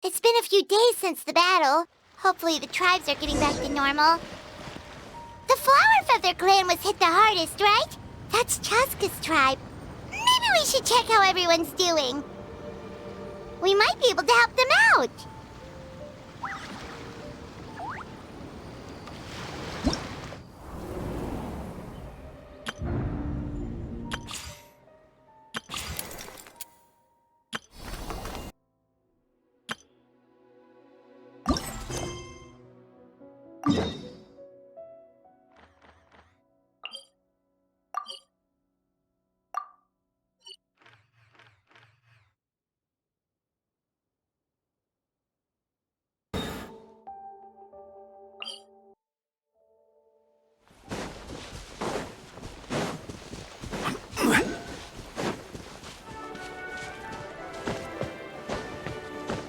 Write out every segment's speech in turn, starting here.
It's been a few days since the battle. Hopefully the tribes are getting back to normal. The flower feather clan was hit the hardest, right? That's Chaska's tribe. Maybe we should check how everyone's doing. We might be able to help them out.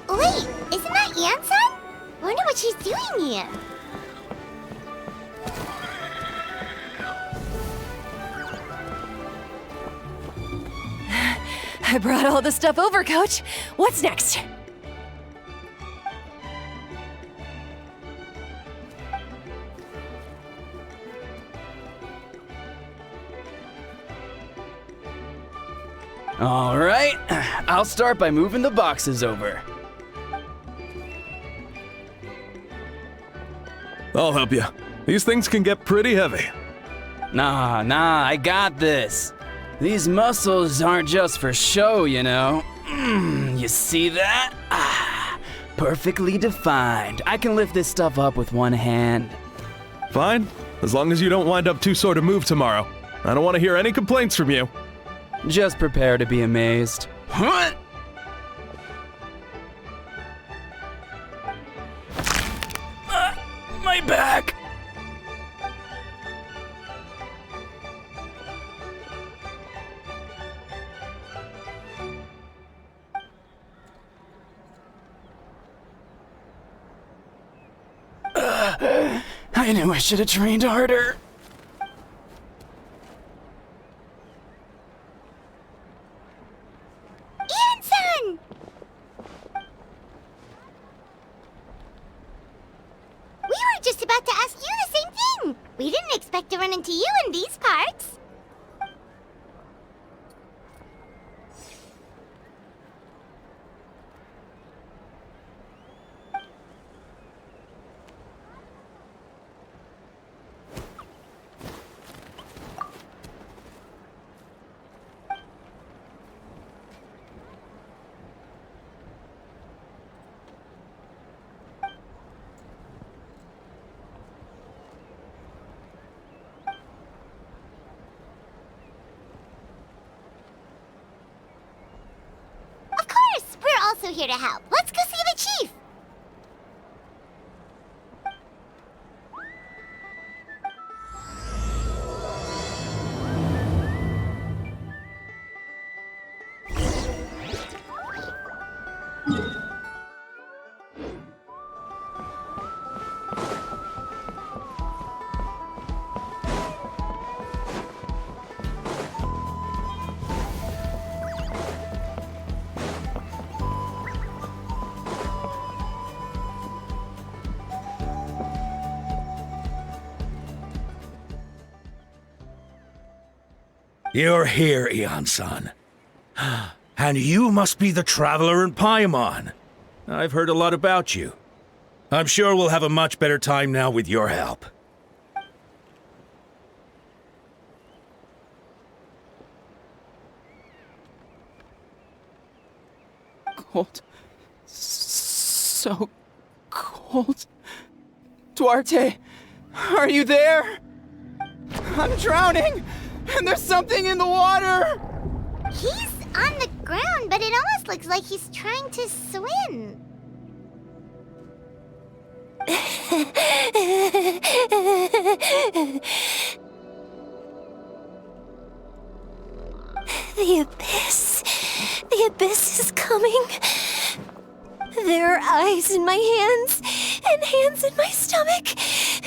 Wait, isn't that Yansan? Wonder what she's doing here. I brought all the stuff over, Coach. What's next? All right, I'll start by moving the boxes over. I'll help you. These things can get pretty heavy. Nah, I got this. These muscles aren't just for show, you know. You see that? Perfectly defined. I can lift this stuff up with one hand. Fine, as long as you don't wind up too sore to move tomorrow. I don't want to hear any complaints from you. Just prepare to be amazed. Huh? My back! I knew I should have trained harder. Yansan! We were just about to ask you the same thing. We didn't expect to run into you in these parts. Of course, we're also here to help. Let's go see the chief. You're here, Eon-san. And you must be the traveler in Paimon. I've heard a lot about you. I'm sure we'll have a much better time now with your help. Cold. So cold. Duarte, are you there? I'm drowning, and there's something in the water! He's on the ground, but it almost looks like he's trying to swim. The abyss. The abyss is coming. There are eyes in my hands, and hands in my stomach.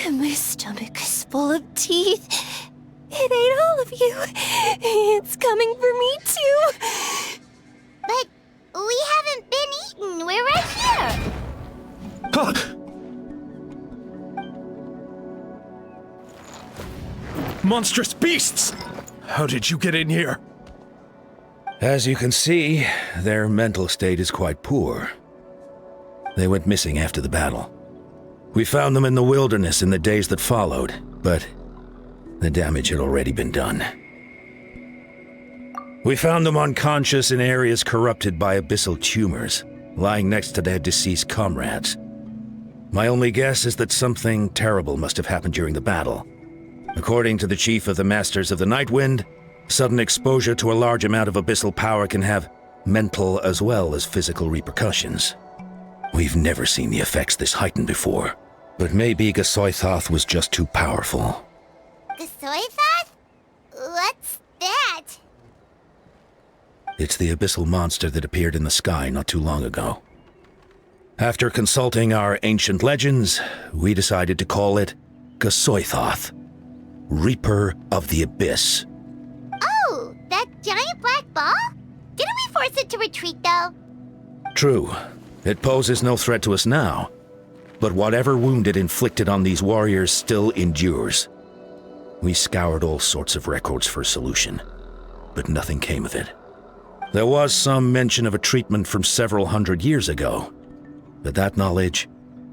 And my stomach is full of teeth. It ate all of you. It's coming for me, too. But we haven't been eaten. We're right here. monstrous beasts! How did you get in here? As you can see, their mental state is quite poor. They went missing after the battle. We found them in the wilderness in the days that followed, but the damage had already been done. We found them unconscious in areas corrupted by abyssal tumors, lying next to their deceased comrades. My only guess is that something terrible must have happened during the battle. According to the chief of the Masters of the Nightwind, sudden exposure to a large amount of abyssal power can have mental as well as physical repercussions. We've never seen the effects this heightened before, but maybe Gasoithoth was just too powerful. Gasoithoth? What's that? It's the abyssal monster that appeared in the sky not too long ago. After consulting our ancient legends, we decided to call it Gasoithoth, Reaper of the Abyss. Oh, that giant black ball? Didn't we force it to retreat, though? True. It poses no threat to us now, but whatever wound it inflicted on these warriors still endures. We scoured all sorts of records for a solution, but nothing came of it. There was some mention of a treatment from several hundred years ago, but that knowledge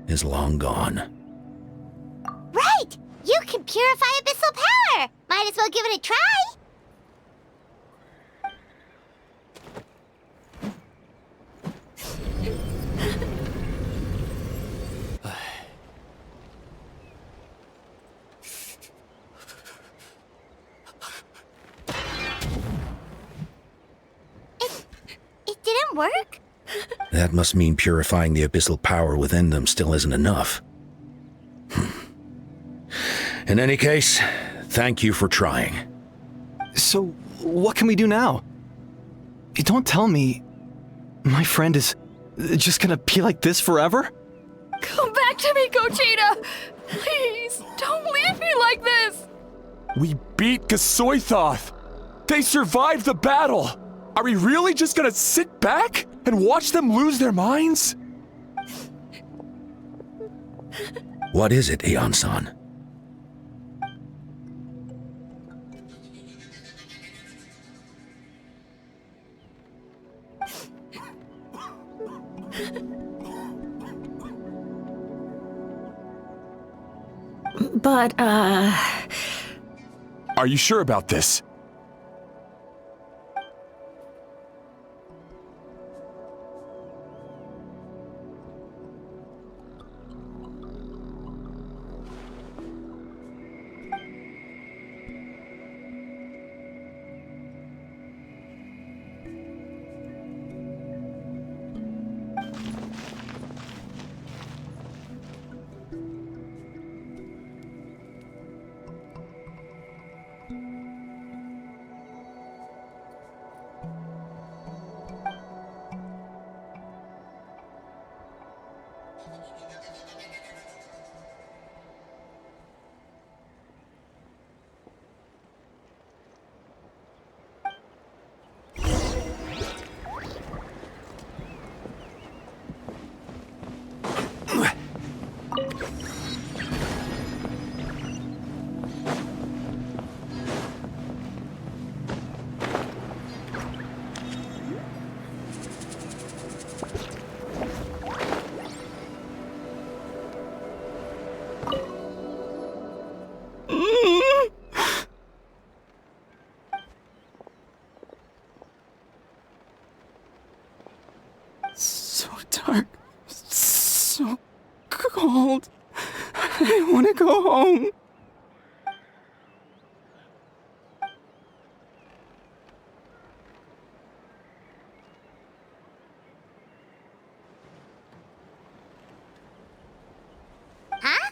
is long gone. Right! You can purify abyssal power! Might as well give it a try! It didn't work? That must mean purifying the abyssal power within them still isn't enough. In any case, thank you for trying. So, what can we do now? Don't tell me my friend is just gonna be like this forever? Come back to me, Gogeta! Please, don't leave me like this! We beat Gasoithoth! They survived the battle! Are we really just gonna sit back and watch them lose their minds? What is it, Aeon-san? But, Are you sure about this? So dark, so cold. I want to go home. Huh?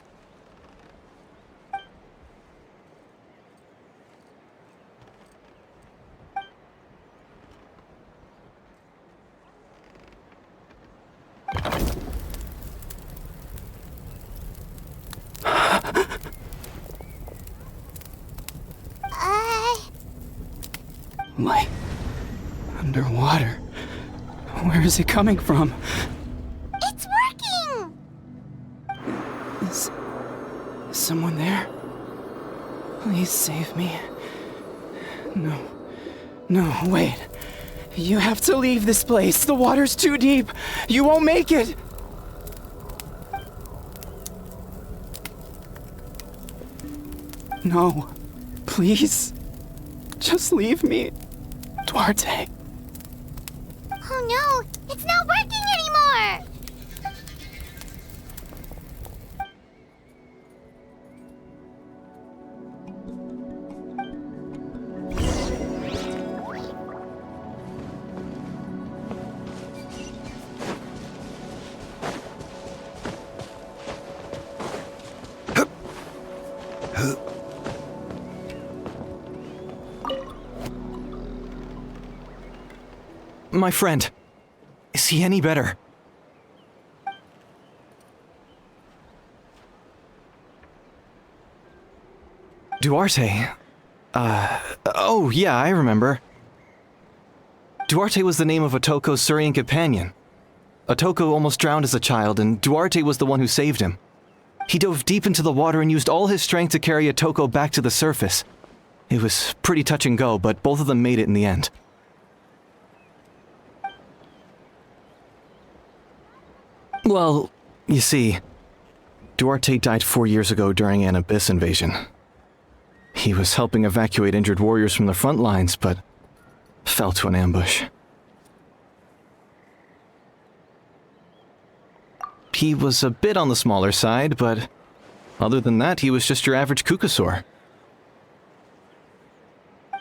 Light. Underwater. Where is it coming from? It's working! Is someone there? Please save me. No. No, wait. You have to leave this place. The water's too deep. You won't make it. No. Please. Just leave me. Duarte. Oh no, it's not working anymore! My friend. Is he any better? Duarte? Oh yeah, I remember. Duarte was the name of Otoko's Surian companion. Otoko almost drowned as a child, and Duarte was the one who saved him. He dove deep into the water and used all his strength to carry Otoko back to the surface. It was pretty touch and go, but both of them made it in the end. Well, you see, Duarte died 4 years ago during an Abyss invasion. He was helping evacuate injured warriors from the front lines, but fell to an ambush. He was a bit on the smaller side, but other than that, he was just your average Kukasaur.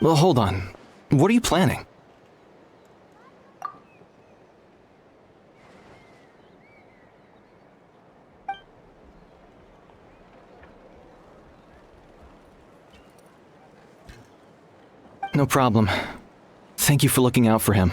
Well, hold on. What are you planning? No problem. Thank you for looking out for him.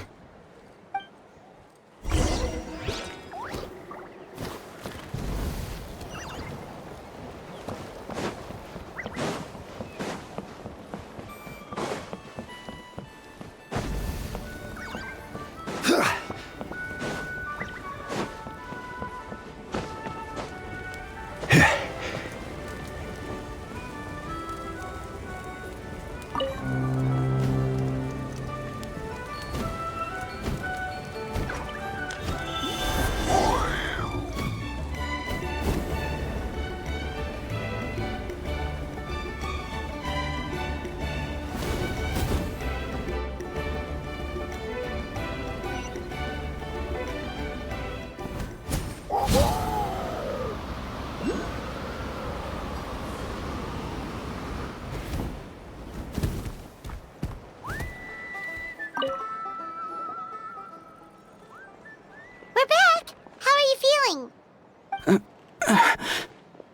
We're back! How are you feeling?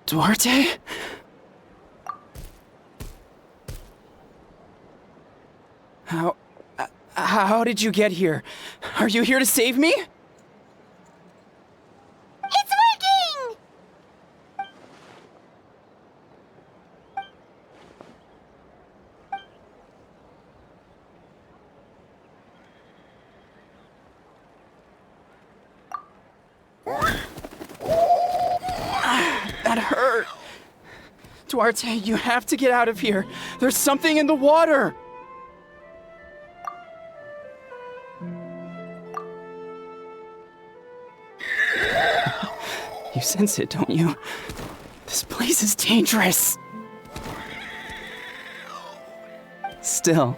Duarte? How did you get here? Are you here to save me? It's working! That hurt. Duarte, you have to get out of here. There's something in the water. You sense it, don't you? This place is dangerous. Still.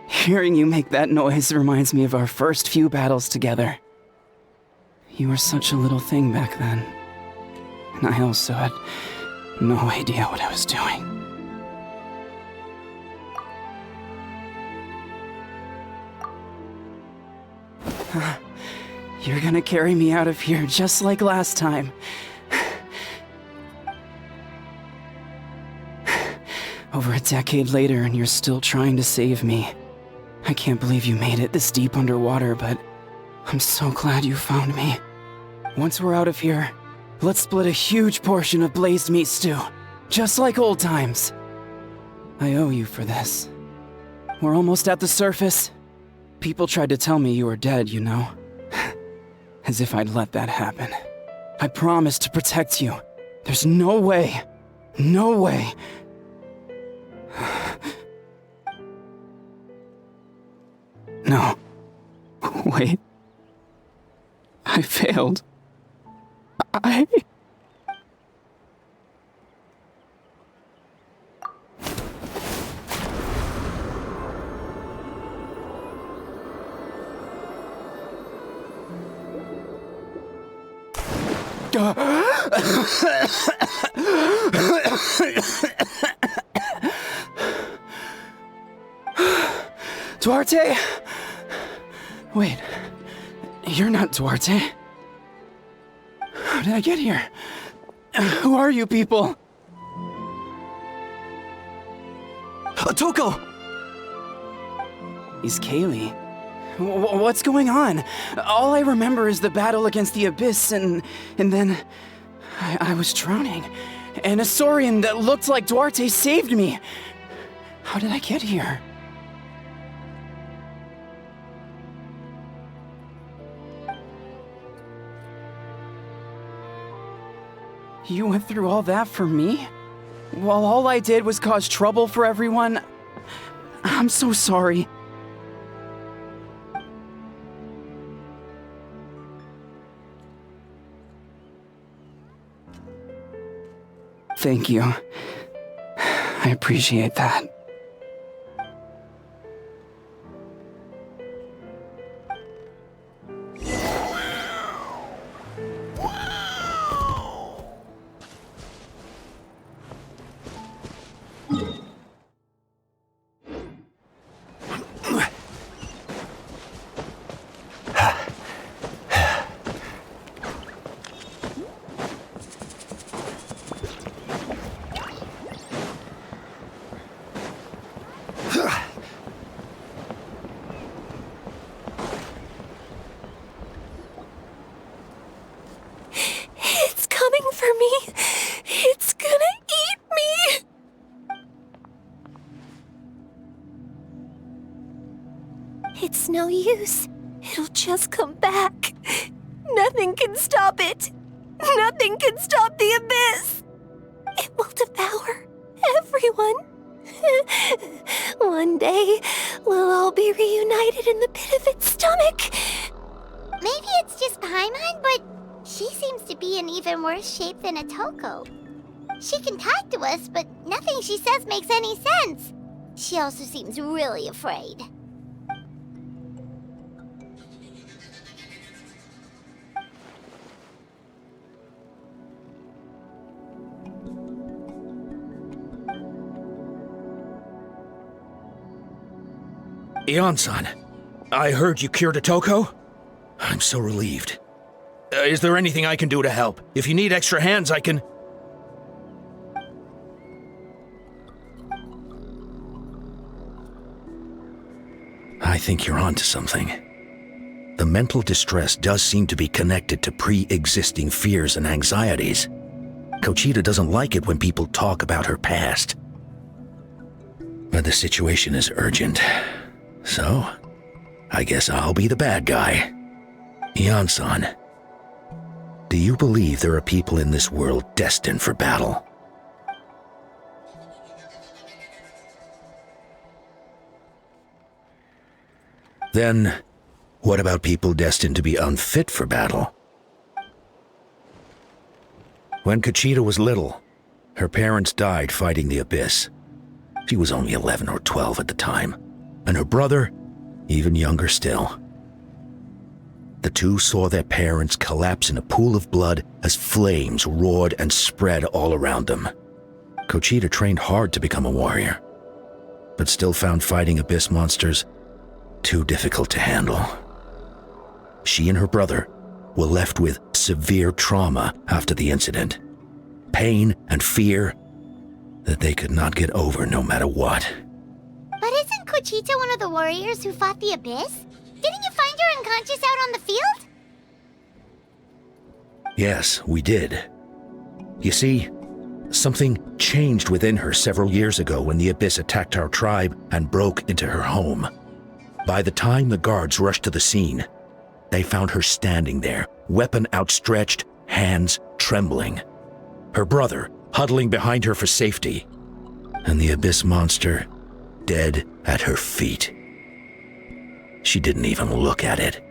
Hearing you make that noise reminds me of our first few battles together. You were such a little thing back then. And I also had no idea what I was doing. You're gonna carry me out of here just like last time. Over a decade later and you're still trying to save me. I can't believe you made it this deep underwater, but I'm so glad you found me. Once we're out of here, let's split a huge portion of blazed meat stew, just like old times. I owe you for this. We're almost at the surface. People tried to tell me you were dead, you know. As if I'd let that happen. I promised to protect you. There's no way. No way. No. Wait. I failed. Duarte? Wait, you're not Duarte. How did I get here? Who are you people? Otoko! He's Kaylee. What's going on? All I remember is the battle against the Abyss, and then I was drowning. And a Saurian that looked like Duarte saved me. How did I get here? You went through all that for me? While all I did was cause trouble for everyone? I'm so sorry. Thank you. I appreciate that. It's coming for me. It's gonna eat me. It's no use. It'll just come back. Nothing can stop it. Nothing can stop the abyss. It will devour everyone. One day, we'll all be reunited in the pit of its stomach. Maybe it's just Paimon, but she seems to be in even worse shape than Otoko. She can talk to us, but nothing she says makes any sense. She also seems really afraid. Ion-san, I heard you cured Otoko? I'm so relieved. Is there anything I can do to help? If you need extra hands, I can... I think you're onto something. The mental distress does seem to be connected to pre-existing fears and anxieties. Kochita doesn't like it when people talk about her past. But the situation is urgent. So, I guess I'll be the bad guy. Ion-san, do you believe there are people in this world destined for battle? Then, what about people destined to be unfit for battle? When Kochita was little, her parents died fighting the Abyss. She was only 11 or 12 at the time, and her brother, even younger still. The two saw their parents collapse in a pool of blood as flames roared and spread all around them. Kochita trained hard to become a warrior, but still found fighting Abyss monsters too difficult to handle. She and her brother were left with severe trauma after the incident. Pain and fear that they could not get over no matter what. But isn't Kochita one of the warriors who fought the Abyss? Didn't you find her unconscious out on the field? Yes, we did. You see, something changed within her several years ago when the Abyss attacked our tribe and broke into her home. By the time the guards rushed to the scene, they found her standing there, weapon outstretched, hands trembling. her brother huddling behind her for safety, and the Abyss monster dead at her feet. She didn't even look at it,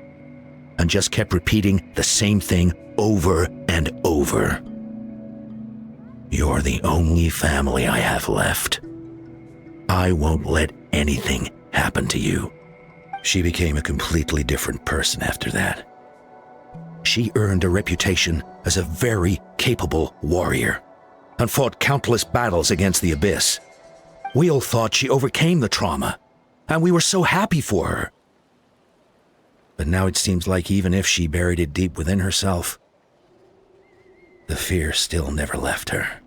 and just kept repeating the same thing over and over. You're the only family I have left. I won't let anything happen to you. She became a completely different person after that. She earned a reputation as a very capable warrior and fought countless battles against the Abyss. We all thought she overcame the trauma, and we were so happy for her. But now it seems like even if she buried it deep within herself, the fear still never left her.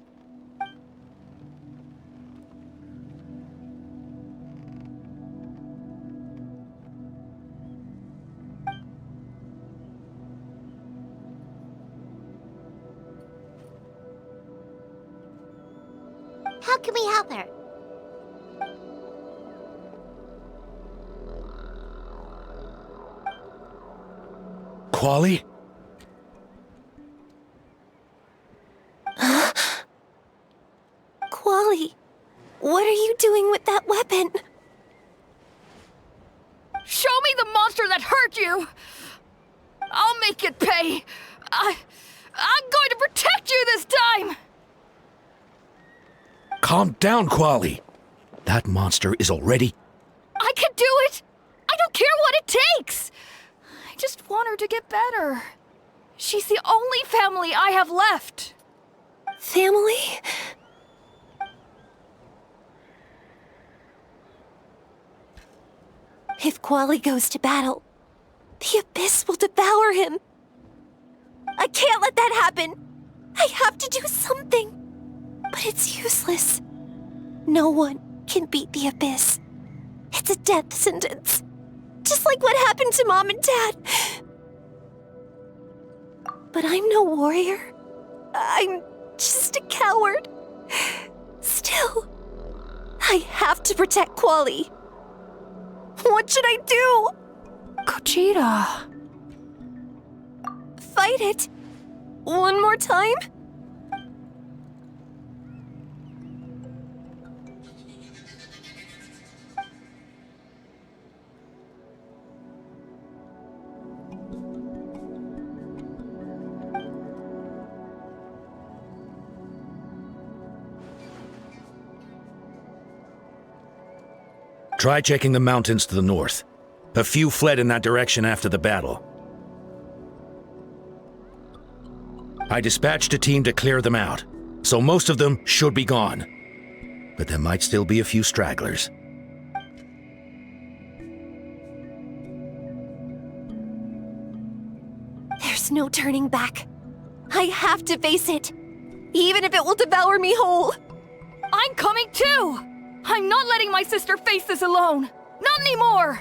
How can we help her? Quali? Quali, what are you doing with that weapon? Show me the monster that hurt you! I'll make it pay! I'm going to protect you this time! Calm down, Quali. That monster is already... I can do it! I don't care what it takes! I just want her to get better. She's the only family I have left. Family? If Quali goes to battle, the Abyss will devour him. I can't let that happen. I have to do something. But it's useless. No one can beat the Abyss. It's a death sentence. Just like what happened to Mom and Dad. But I'm no warrior. I'm just a coward. Still, I have to protect Quali. What should I do? Gogeta. Fight it. One more time? Try checking the mountains to the north. A few fled in that direction after the battle. I dispatched a team to clear them out, so most of them should be gone. But there might still be a few stragglers. There's no turning back. I have to face it, even if it will devour me whole. I'm coming too! I'm not letting my sister face this alone! Not anymore!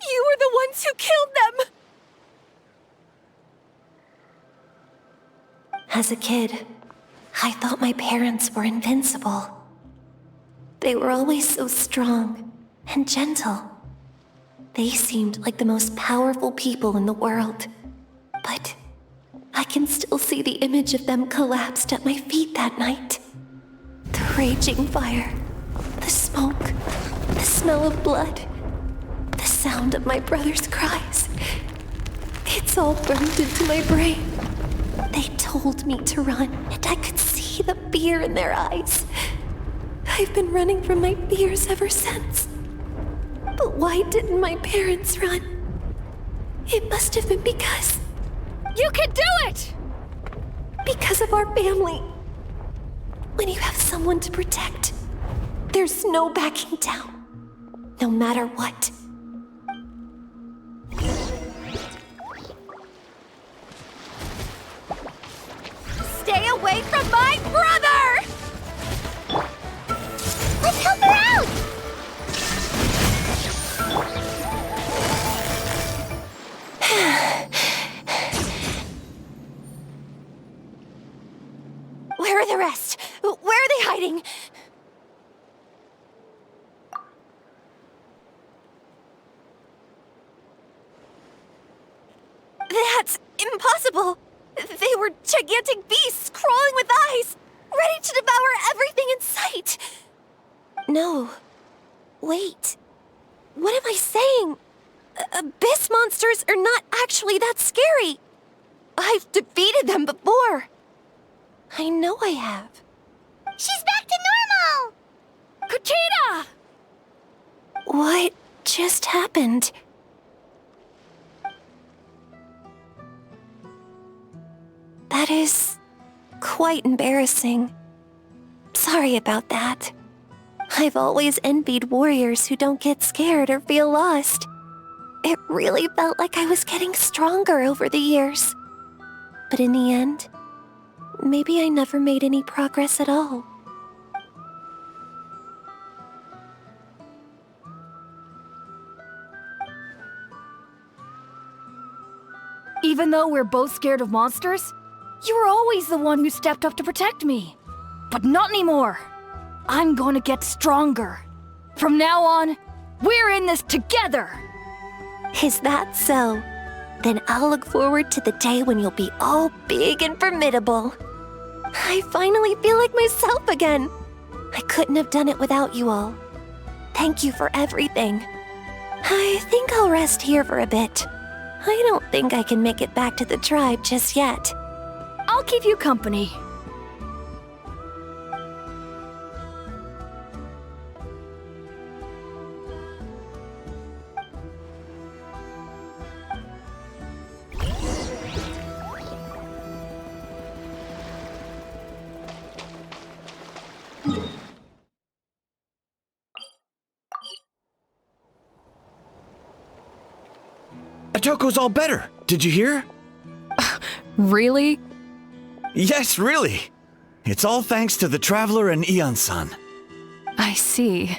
You were the ones who killed them! As a kid, I thought my parents were invincible. They were always so strong and gentle. They seemed like the most powerful people in the world. But I can still see the image of them collapsed at my feet that night. The raging fire, the smoke, the smell of blood, the sound of my brother's cries. It's all burned into my brain. They told me to run, and I could see the fear in their eyes. I've been running from my fears ever since. But why didn't my parents run? It must have been because You can do it! of our family. When you have someone to protect, there's no backing down, no matter what. Stay away from my brother! Let's help her out! Where are the rest? Where are they hiding? That's impossible! They were gigantic beasts crawling with eyes, ready to devour everything in sight! No. Wait. What am I saying? Abyss monsters are not actually that scary. I've defeated them before. I know I have. She's back to normal! Kuchita! What just happened? That is quite embarrassing. Sorry about that. I've always envied warriors who don't get scared or feel lost. It really felt like I was getting stronger over the years. But in the end, maybe I never made any progress at all. Even though we're both scared of monsters, you were always the one who stepped up to protect me. But not anymore. I'm gonna get stronger. From now on, we're in this together! Is that so? Then I'll look forward to the day when you'll be all big and formidable. I finally feel like myself again. I couldn't have done it without you all. Thank you for everything. I think I'll rest here for a bit. I don't think I can make it back to the tribe just yet. I'll keep you company. Atoko's all better. Did you hear? Really? Yes, really. It's all thanks to the Traveler and Ian-san. I see.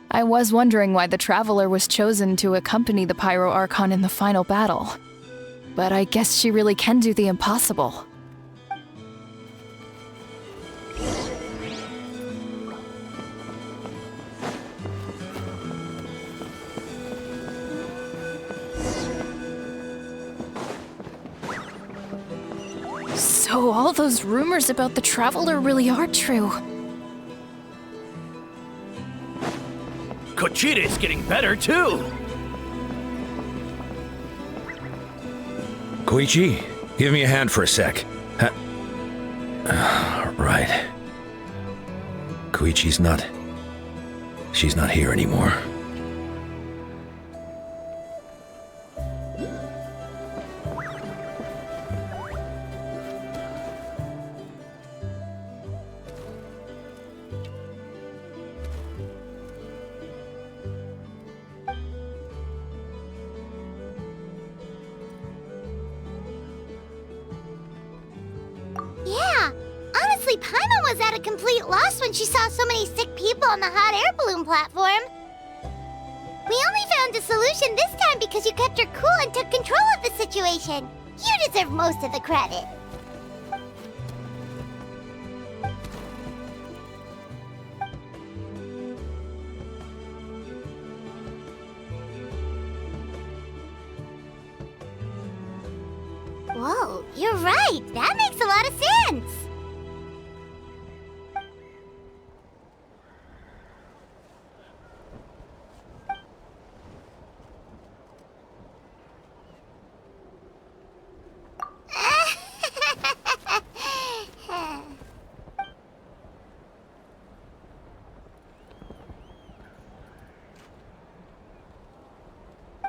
I was wondering why the Traveler was chosen to accompany the Pyro Archon in the final battle. But I guess she really can do the impossible. So all those rumors about the Traveler really are true. Kuchita's getting better, too! Koichi, give me a hand for a sec. Right. Koichi's not... She's not here anymore. Yeah, honestly, Paimon was at a complete loss when she saw so many sick people on the hot air balloon platform. We only found a solution this time because you kept her cool and took control of the situation. You deserve most of the credit. Whoa, you're right. That makes a lot of sense.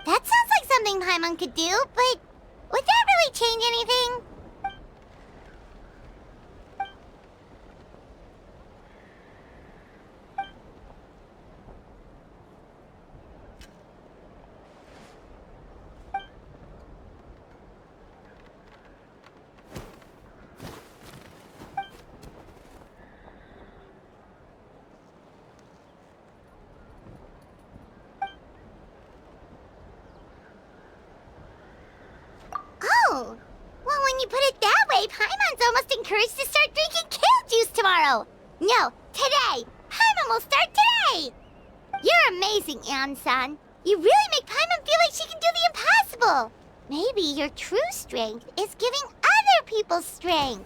That sounds like something Paimon Paimon could do, but would that really change anything? Oh, well, when you put it that way, Paimon's almost encouraged to start drinking kale juice tomorrow. No, today. Paimon will start today. You're amazing, Ansan. You really make Paimon feel like she can do the impossible. Maybe your true strength is giving other people strength.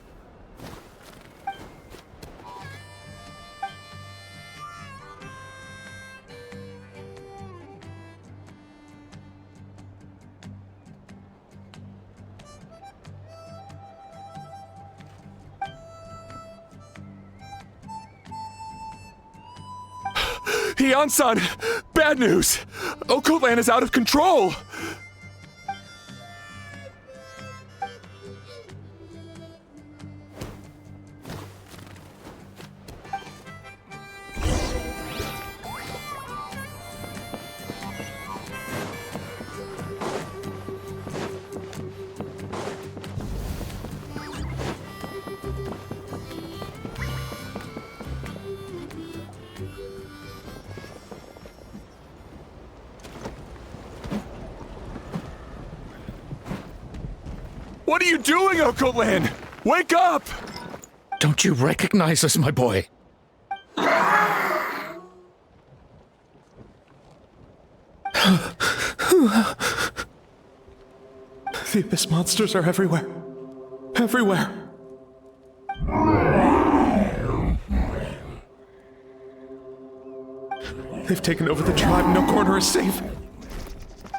Heian-san! Bad news! Okoland is out of control! What are you doing, Okoland? Wake up! Don't you recognize us, my boy? The Abyss monsters are everywhere. Everywhere. They've taken over the tribe. No corner is safe.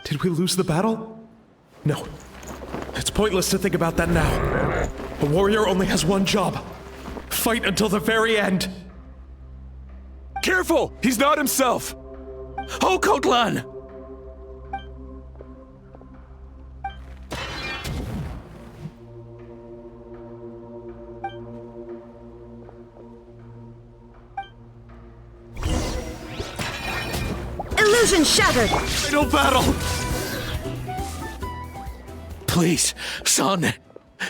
Did we lose the battle? No. It's pointless to think about that now. A warrior only has one job. Fight until the very end. Careful! He's not himself! Okoland! Illusion shattered! Final battle! Please, son,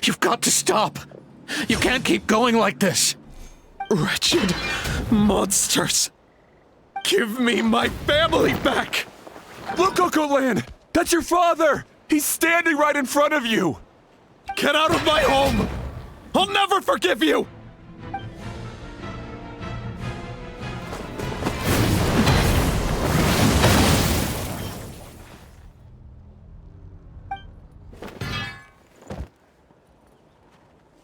you've got to stop. You can't keep going like this. Wretched monsters! Give me my family back! Look, Okoland! That's your father! He's standing right in front of you! Get out of my home! I'll never forgive you!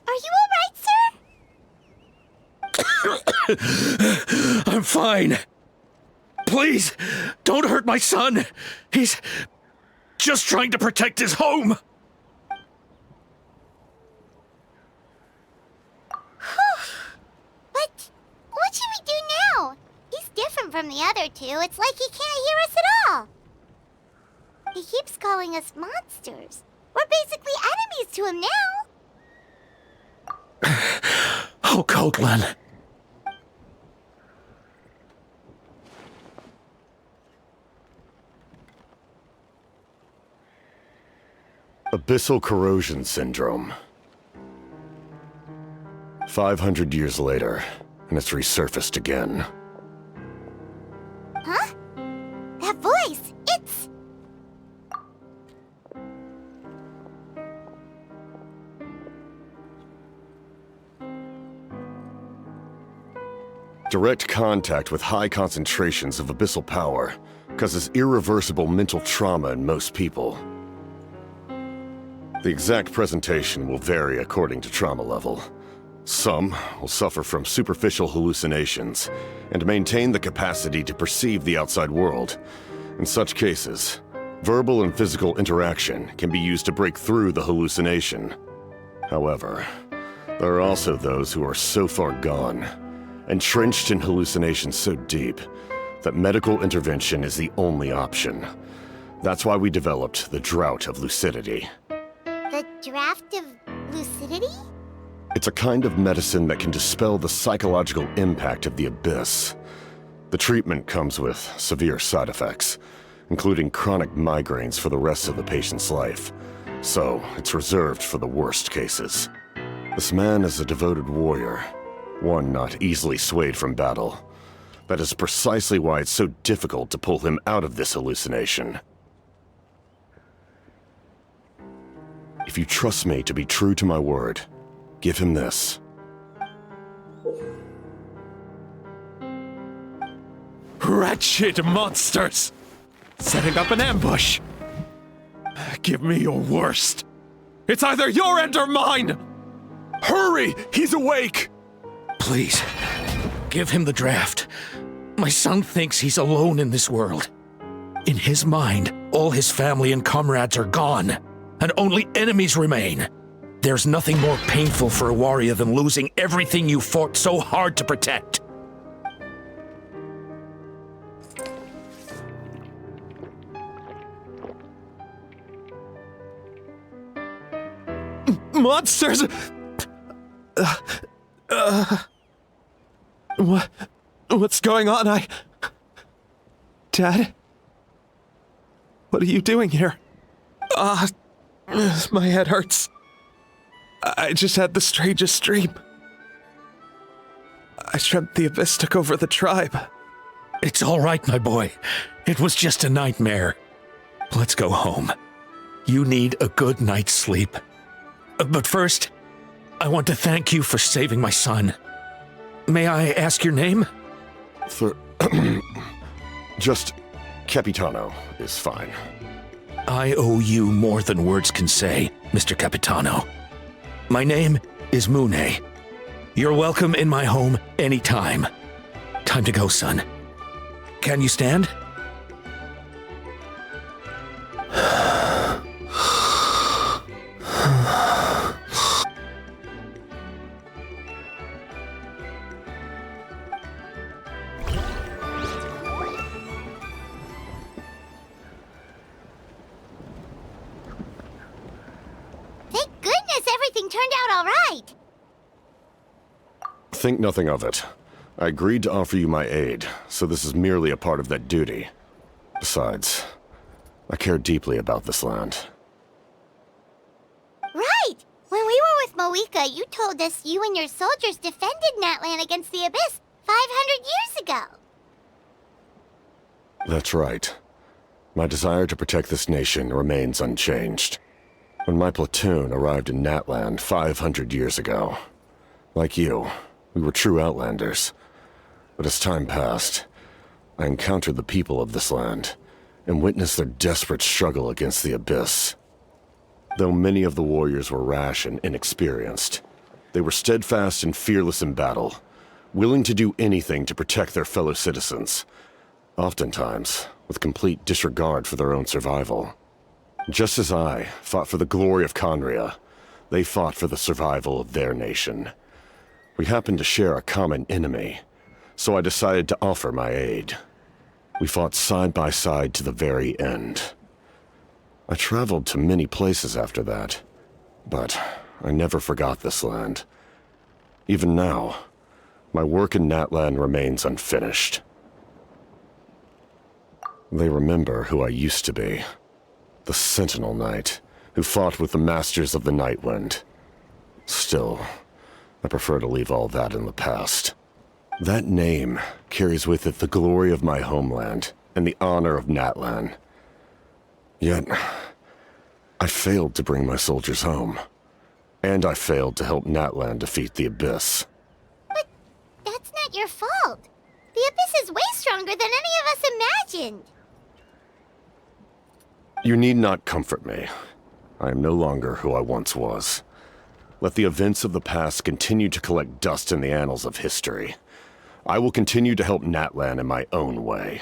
Are you all right, sir? I'm fine. Please, don't hurt my son. He's just trying to protect his home. But what should we do now? He's different from the other two. It's like he can't hear us at all. He keeps calling us monsters. We're basically enemies to him now. Okoland. Abyssal corrosion syndrome. 500 years later, and it's resurfaced again. Huh? That voice, it's... Direct contact with high concentrations of abyssal power causes irreversible mental trauma in most people. The exact presentation will vary according to trauma level. Some will suffer from superficial hallucinations and maintain the capacity to perceive the outside world. In such cases, verbal and physical interaction can be used to break through the hallucination. However, there are also those who are so far gone, entrenched in hallucinations so deep, that medical intervention is the only option. That's why we developed the Drought of Lucidity. The draft of lucidity? It's a kind of medicine that can dispel the psychological impact of the abyss. The treatment comes with severe side effects, including chronic migraines for the rest of the patient's life. So, it's reserved for the worst cases. This man is a devoted warrior, one not easily swayed from battle. That is precisely why it's so difficult to pull him out of this hallucination. If you trust me to be true to my word, give him this. Wretched monsters! Setting up an ambush! Give me your worst. It's either your end or mine! Hurry! He's awake! Please, give him the draft. My son thinks he's alone in this world. In his mind, all his family and comrades are gone, and only enemies remain. There's nothing more painful for a warrior than losing everything you fought so hard to protect. Monsters! What's going on? Dad? What are you doing here? My head hurts. I just had the strangest dream. I dreamt the Abyss took over the tribe. It's all right, my boy. It was just a nightmare. Let's go home. You need a good night's sleep. But first, I want to thank you for saving my son. May I ask your name? Just Capitano is fine. I owe you more than words can say, Mr. Capitano. My name is Mune. You're welcome in my home anytime. Time to go, son. Can you stand? Thank goodness everything turned out all right. Think nothing of it. I agreed to offer you my aid, so this is merely a part of that duty. Besides, I care deeply about this land. Right! When we were with Moika, you told us you and your soldiers defended Natlan against the Abyss 500 years ago. That's right. My desire to protect this nation remains unchanged. When my platoon arrived in Natlan 500 years ago, like you, we were true outlanders. But as time passed, I encountered the people of this land and witnessed their desperate struggle against the Abyss. Though many of the warriors were rash and inexperienced, they were steadfast and fearless in battle, willing to do anything to protect their fellow citizens, oftentimes with complete disregard for their own survival. Just as I fought for the glory of Conria, they fought for the survival of their nation. We happened to share a common enemy, so I decided to offer my aid. We fought side by side to the very end. I traveled to many places after that, but I never forgot this land. Even now, my work in Natlan remains unfinished. They remember who I used to be. The Sentinel Knight, who fought with the Masters of the Nightwind. Still, I prefer to leave all that in the past. That name carries with it the glory of my homeland and the honor of Natlan. Yet, I failed to bring my soldiers home. And I failed to help Natlan defeat the Abyss. But that's not your fault. The Abyss is way stronger than any of us imagined. You need not comfort me. I am no longer who I once was. Let the events of the past continue to collect dust in the annals of history. I will continue to help Natlan in my own way.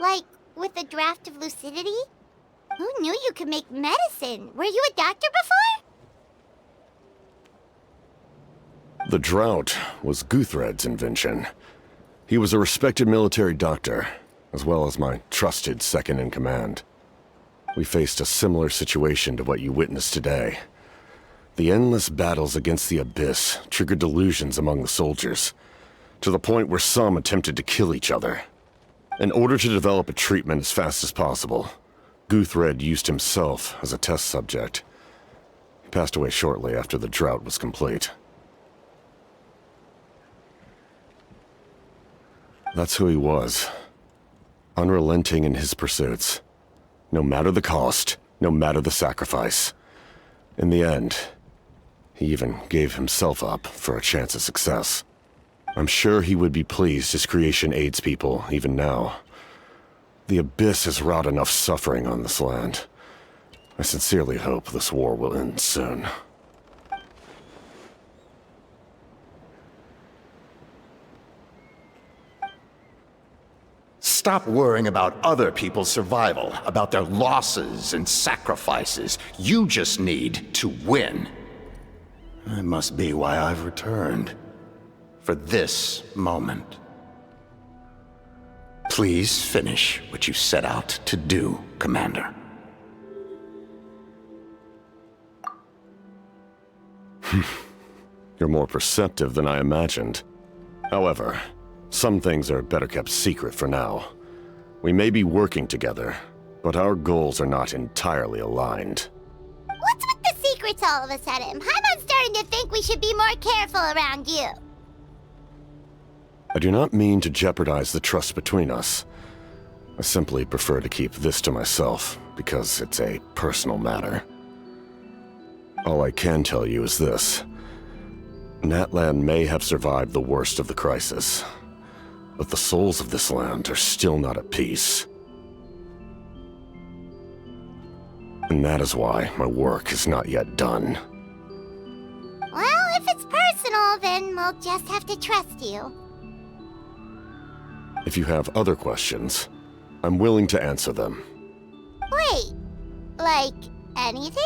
Like, with the draft of lucidity? Who knew you could make medicine? Were you a doctor before? The drought was Guthred's invention. He was a respected military doctor, as well as my trusted second-in-command. We faced a similar situation to what you witnessed today. The endless battles against the Abyss triggered delusions among the soldiers, to the point where some attempted to kill each other. In order to develop a treatment as fast as possible, Guthred used himself as a test subject. He passed away shortly after the drought was complete. That's who he was. Unrelenting in his pursuits. No matter the cost, no matter the sacrifice. In the end, he even gave himself up for a chance at success. I'm sure he would be pleased his creation aids people, even now. The Abyss has wrought enough suffering on this land. I sincerely hope this war will end soon. Stop worrying about other people's survival, about their losses and sacrifices. You just need to win. That must be why I've returned. For this moment. Please finish what you set out to do, Commander. You're more perceptive than I imagined. However, some things are better kept secret for now. We may be working together, but our goals are not entirely aligned. What's with the secrets all of a sudden? I'm starting to think we should be more careful around you. I do not mean to jeopardize the trust between us. I simply prefer to keep this to myself, because it's a personal matter. All I can tell you is this. Natlan may have survived the worst of the crisis, but the souls of this land are still not at peace. And that is why my work is not yet done. Well, if it's personal, then we'll just have to trust you. If you have other questions, I'm willing to answer them. Wait, like anything?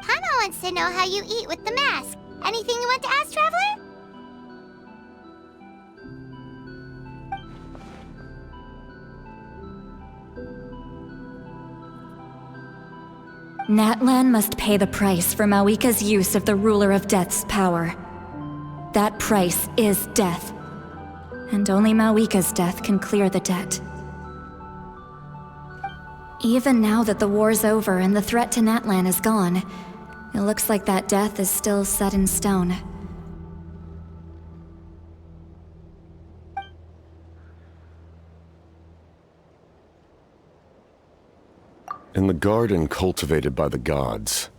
Paimon wants to know how you eat with the mask. Anything you want to ask, Traveler? Natlan must pay the price for Mawika's use of the Ruler of Death's power. That price is death. And only Mawika's death can clear the debt. Even now that the war's over and the threat to Natlan is gone, it looks like that death is still set in stone. In the garden cultivated by the gods,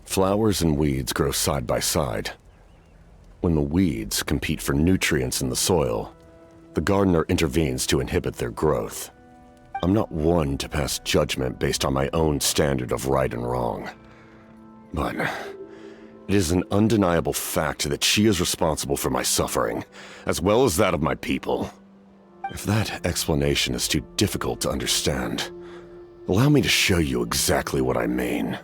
flowers and weeds grow side by side. When the weeds compete for nutrients in the soil, the gardener intervenes to inhibit their growth. I'm not one to pass judgment based on my own standard of right and wrong. But it is an undeniable fact that she is responsible for my suffering, as well as that of my people. If that explanation is too difficult to understand, allow me to show you exactly what I mean.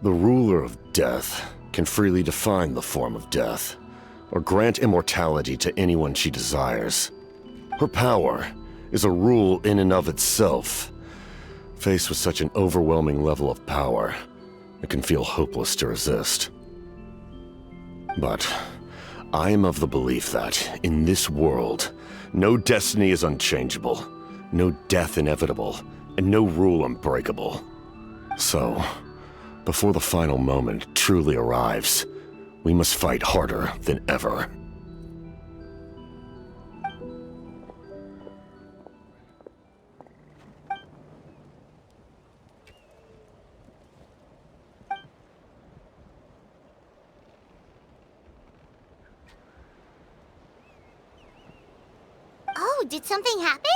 The ruler of death can freely define the form of death, or grant immortality to anyone she desires. Her power is a rule in and of itself. Faced with such an overwhelming level of power, it can feel hopeless to resist. But I am of the belief that, in this world, no destiny is unchangeable, no death inevitable, and no rule unbreakable. So, before the final moment truly arrives, we must fight harder than ever. Oh, did something happen?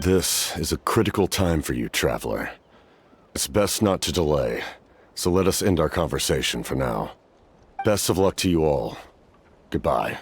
This is a critical time for you, Traveler. It's best not to delay, So let us end our conversation for now. Best of luck to you all. Goodbye.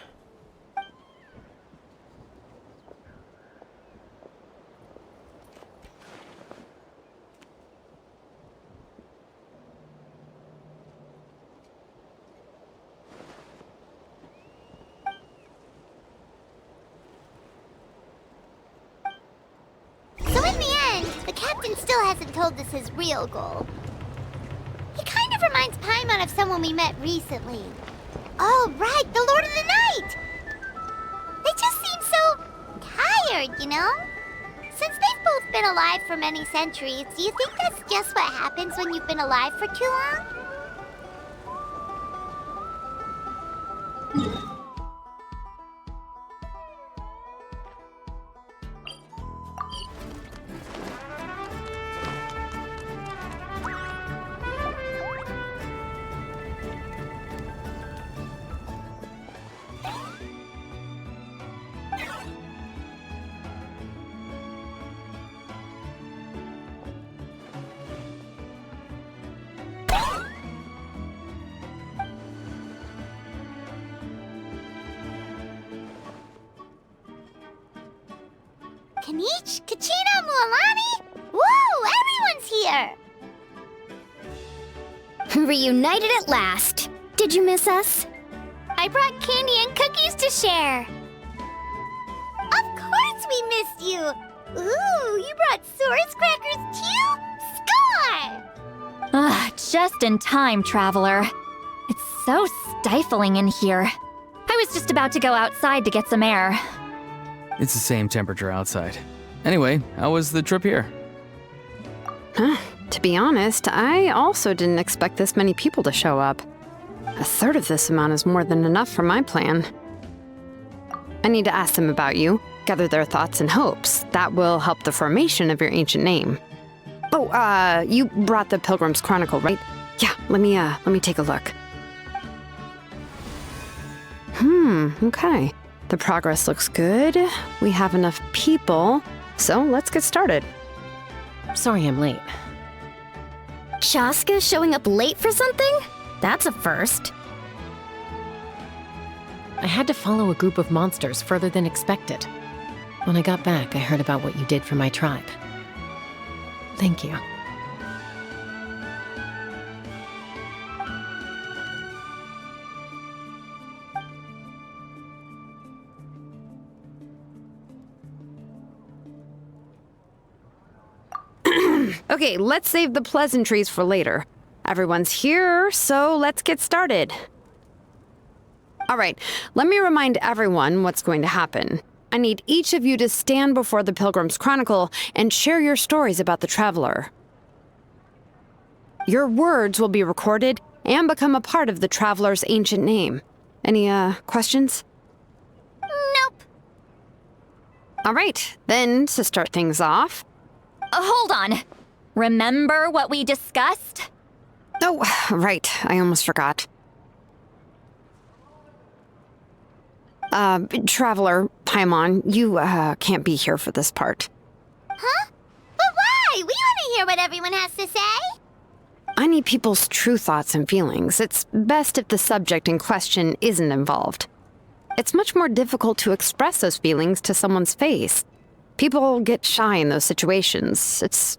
So in the end, the captain still hasn't told us his real goal. He kind of reminds Paimon of someone we met recently. Oh, right, the Lord of the Night! They just seem so tired, you know? Since they've both been alive for many centuries, do you think that's just what happens when you've been alive for too long? Kanich, Kachina, Mualani? Woo! Everyone's here! Reunited at last. Did you miss us? I brought candy and cookies to share. Of course we missed you! Ooh, you brought Source crackers too? Score! Ah, just in time, Traveler. It's so stifling in here. I was just about to go outside to get some air. It's the same temperature outside. Anyway, how was the trip here? To be honest, I also didn't expect this many people to show up. A third of this amount is more than enough for my plan. I need to ask them about you, gather their thoughts and hopes. That will help the formation of your ancient name. Oh, you brought the Pilgrim's Chronicle, right? Yeah, let me take a look. Okay. The progress looks good. We have enough people, so let's get started. Sorry I'm late. Chaska showing up late for something? That's a first. I had to follow a group of monsters further than expected. When I got back, I heard about what you did for my tribe. Thank you. Okay, let's save the pleasantries for later. Everyone's here, so let's get started. All right, let me remind everyone what's going to happen. I need each of you to stand before the Pilgrim's Chronicle and share your stories about the Traveler. Your words will be recorded and become a part of the Traveler's ancient name. Any, questions? Nope. All right, then, to start things off... Hold on. Remember what we discussed? Oh, right, I almost forgot. Traveler, Paimon, you, can't be here for this part. Huh? But why? We want to hear what everyone has to say. I need people's true thoughts and feelings. It's best if the subject in question isn't involved. It's much more difficult to express those feelings to someone's face. People get shy in those situations. It's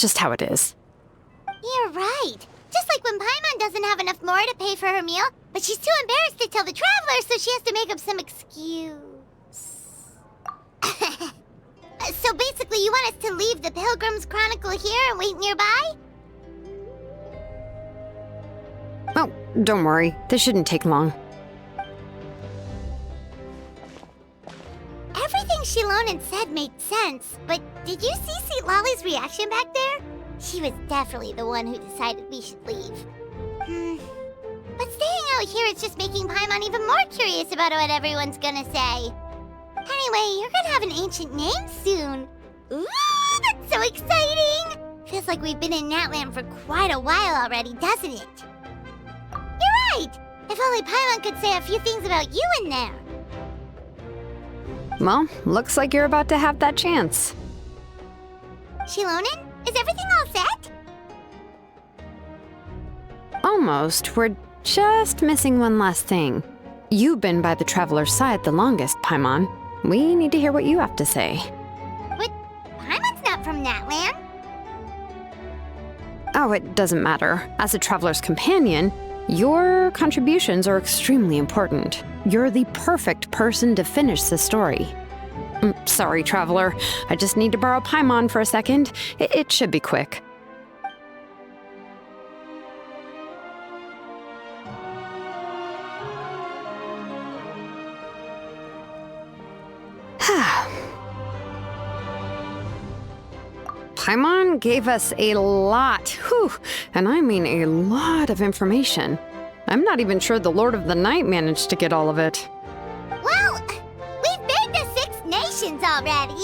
just how it is. You're right. Just like when Paimon doesn't have enough more to pay for her meal, but she's too embarrassed to tell the Traveler, so she has to make up some excuse. So basically, you want us to leave the Pilgrim's Chronicle here and wait nearby? Oh, don't worry. This shouldn't take long. Everything Shilonen said made sense, but did you see St. Lolly's reaction back there? She was definitely the one who decided we should leave. But staying out here is just making Paimon even more curious about what everyone's gonna say. Anyway, you're gonna have an ancient name soon. Ooh, that's so exciting! Feels like we've been in Natlan for quite a while already, doesn't it? You're right! If only Paimon could say a few things about you in there. Well, looks like you're about to have that chance. Shilonen, is everything all set? almost. We're just missing one last thing. You've been by the Traveler's side the longest, Paimon. We need to hear what you have to say. But Paimon's not from Natlan. Oh, it doesn't matter. As a Traveler's companion, your contributions are extremely important. You're the perfect person to finish the story. Sorry, Traveler. I just need to borrow Paimon for a second. It should be quick. Paimon gave us a lot, and I mean a lot of information. I'm not even sure the Lord of the Night managed to get all of it. Well, we've been to 6 nations already.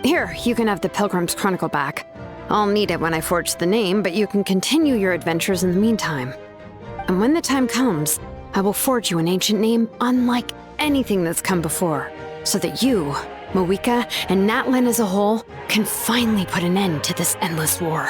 Here, you can have the Pilgrim's Chronicle back. I'll need it when I forge the name, but you can continue your adventures in the meantime. And when the time comes, I will forge you an ancient name unlike anything that's come before, so that you, Mawika, and Natlan as a whole can finally put an end to this endless war.